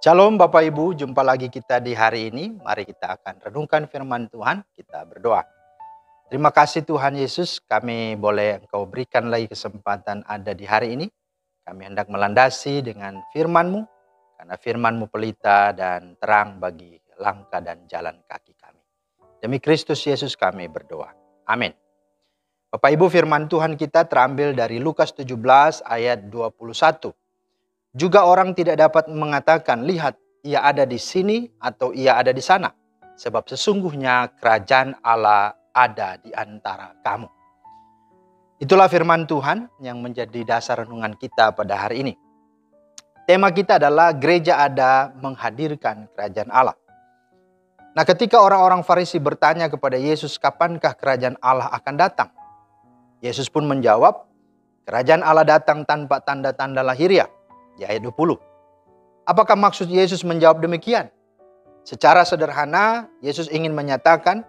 Shalom Bapak Ibu, jumpa lagi kita di hari ini. Mari kita akan renungkan firman Tuhan, kita berdoa. Terima kasih Tuhan Yesus, kami boleh Engkau berikan lagi kesempatan ada di hari ini. Kami hendak melandasi dengan firman-Mu, karena firman-Mu pelita dan terang bagi langkah dan jalan kaki kami. Demi Kristus Yesus kami berdoa. Amin. Bapak Ibu, firman Tuhan kita terambil dari Lukas 17 ayat 21. Juga orang tidak dapat mengatakan, lihat, ia ada di sini atau ia ada di sana. Sebab sesungguhnya kerajaan Allah ada di antara kamu. Itulah firman Tuhan yang menjadi dasar renungan kita pada hari ini. Tema kita adalah gereja ada menghadirkan kerajaan Allah. Nah, ketika orang-orang Farisi bertanya kepada Yesus, kapankah kerajaan Allah akan datang? Yesus pun menjawab, kerajaan Allah datang tanpa tanda-tanda lahiriah. Di ayat 20. Apakah maksud Yesus menjawab demikian? Secara sederhana, Yesus ingin menyatakan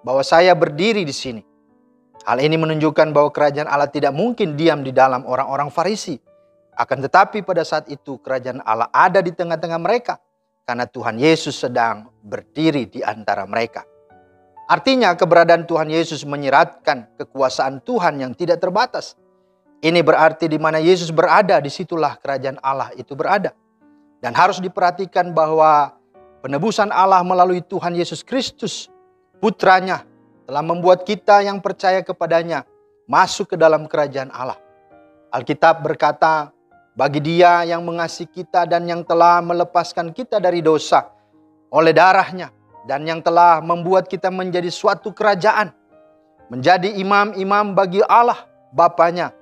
bahwa saya berdiri di sini. Hal ini menunjukkan bahwa kerajaan Allah tidak mungkin diam di dalam orang-orang Farisi. Akan tetapi pada saat itu kerajaan Allah ada di tengah-tengah mereka. Karena Tuhan Yesus sedang berdiri di antara mereka. Artinya keberadaan Tuhan Yesus menyiratkan kekuasaan Tuhan yang tidak terbatas. Ini berarti di mana Yesus berada, disitulah kerajaan Allah itu berada. Dan harus diperhatikan bahwa penebusan Allah melalui Tuhan Yesus Kristus, putranya, telah membuat kita yang percaya kepadanya masuk ke dalam kerajaan Allah. Alkitab berkata, bagi Dia yang mengasihi kita dan yang telah melepaskan kita dari dosa oleh darahnya, dan yang telah membuat kita menjadi suatu kerajaan, menjadi imam-imam bagi Allah Bapanya.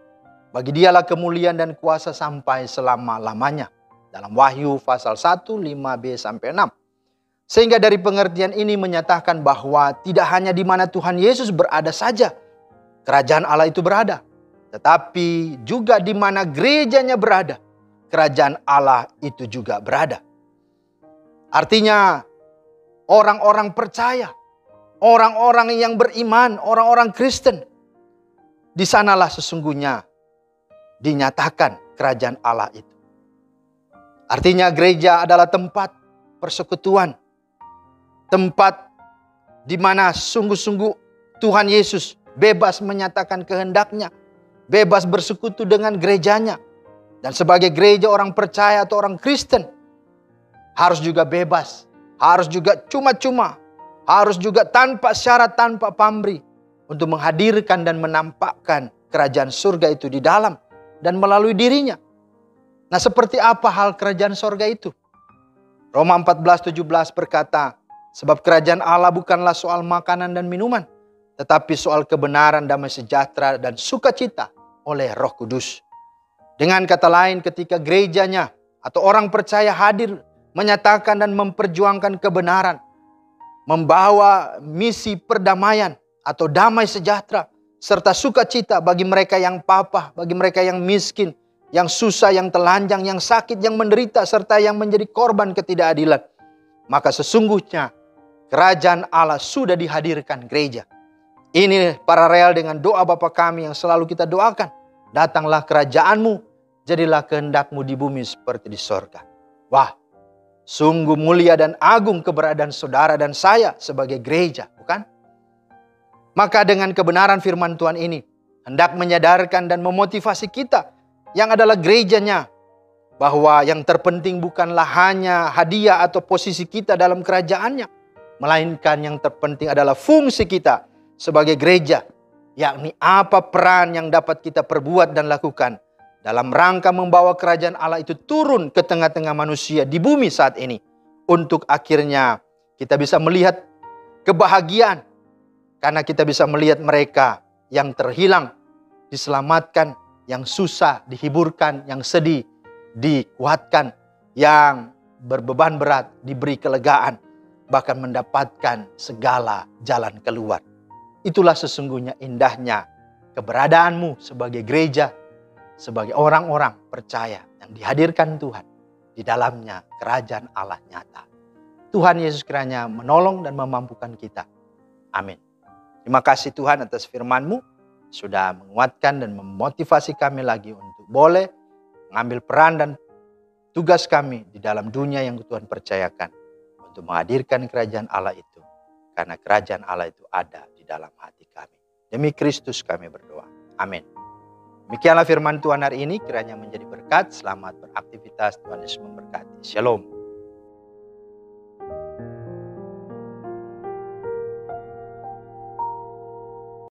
Bagi Dialah kemuliaan dan kuasa sampai selama-lamanya. Dalam Wahyu pasal 1, 5b-6. Sehingga dari pengertian ini menyatakan bahwa tidak hanya di mana Tuhan Yesus berada saja kerajaan Allah itu berada. Tetapi juga di mana gerejanya berada, kerajaan Allah itu juga berada. Artinya orang-orang percaya, orang-orang yang beriman, orang-orang Kristen, di sanalah sesungguhnya dinyatakan kerajaan Allah itu. Artinya gereja adalah tempat persekutuan. Tempat di mana sungguh-sungguh Tuhan Yesus bebas menyatakan kehendaknya. Bebas bersekutu dengan gerejanya. Dan sebagai gereja orang percaya atau orang Kristen, harus juga bebas. Harus juga cuma-cuma. Harus juga tanpa syarat, tanpa pamrih. Untuk menghadirkan dan menampakkan kerajaan surga itu di dalam dan melalui dirinya. Nah, seperti apa hal kerajaan sorga itu? Roma 14:17 berkata, sebab kerajaan Allah bukanlah soal makanan dan minuman, tetapi soal kebenaran, damai sejahtera, dan sukacita oleh Roh Kudus. Dengan kata lain, ketika gerejanya atau orang percaya hadir menyatakan dan memperjuangkan kebenaran, membawa misi perdamaian atau damai sejahtera, serta sukacita bagi mereka yang papa, bagi mereka yang miskin, yang susah, yang telanjang, yang sakit, yang menderita, serta yang menjadi korban ketidakadilan. Maka sesungguhnya kerajaan Allah sudah dihadirkan gereja. Ini paralel dengan doa Bapa kami yang selalu kita doakan. Datanglah kerajaanmu, jadilah kehendakmu di bumi seperti di sorga. Wah, sungguh mulia dan agung keberadaan saudara dan saya sebagai gereja, bukan? Maka dengan kebenaran firman Tuhan ini hendak menyadarkan dan memotivasi kita yang adalah gerejanya, bahwa yang terpenting bukanlah hanya hadiah atau posisi kita dalam kerajaannya, melainkan yang terpenting adalah fungsi kita sebagai gereja, yakni apa peran yang dapat kita perbuat dan lakukan dalam rangka membawa kerajaan Allah itu turun ke tengah-tengah manusia di bumi saat ini, untuk akhirnya kita bisa melihat kebahagiaan. Karena kita bisa melihat mereka yang terhilang, diselamatkan, yang susah dihiburkan, yang sedih dikuatkan, yang berbeban berat diberi kelegaan, bahkan mendapatkan segala jalan keluar. Itulah sesungguhnya indahnya keberadaanmu sebagai gereja, sebagai orang-orang percaya yang dihadirkan Tuhan. Di dalamnya kerajaan Allah nyata. Tuhan Yesus kiranya menolong dan memampukan kita. Amin. Terima kasih Tuhan atas firman-Mu, sudah menguatkan dan memotivasi kami lagi untuk boleh mengambil peran dan tugas kami di dalam dunia yang Tuhan percayakan untuk menghadirkan kerajaan Allah itu. Karena kerajaan Allah itu ada di dalam hati kami. Demi Kristus kami berdoa. Amin. Demikianlah firman Tuhan hari ini, kiranya menjadi berkat. Selamat beraktivitas, Tuhan Yesus memberkati. Shalom.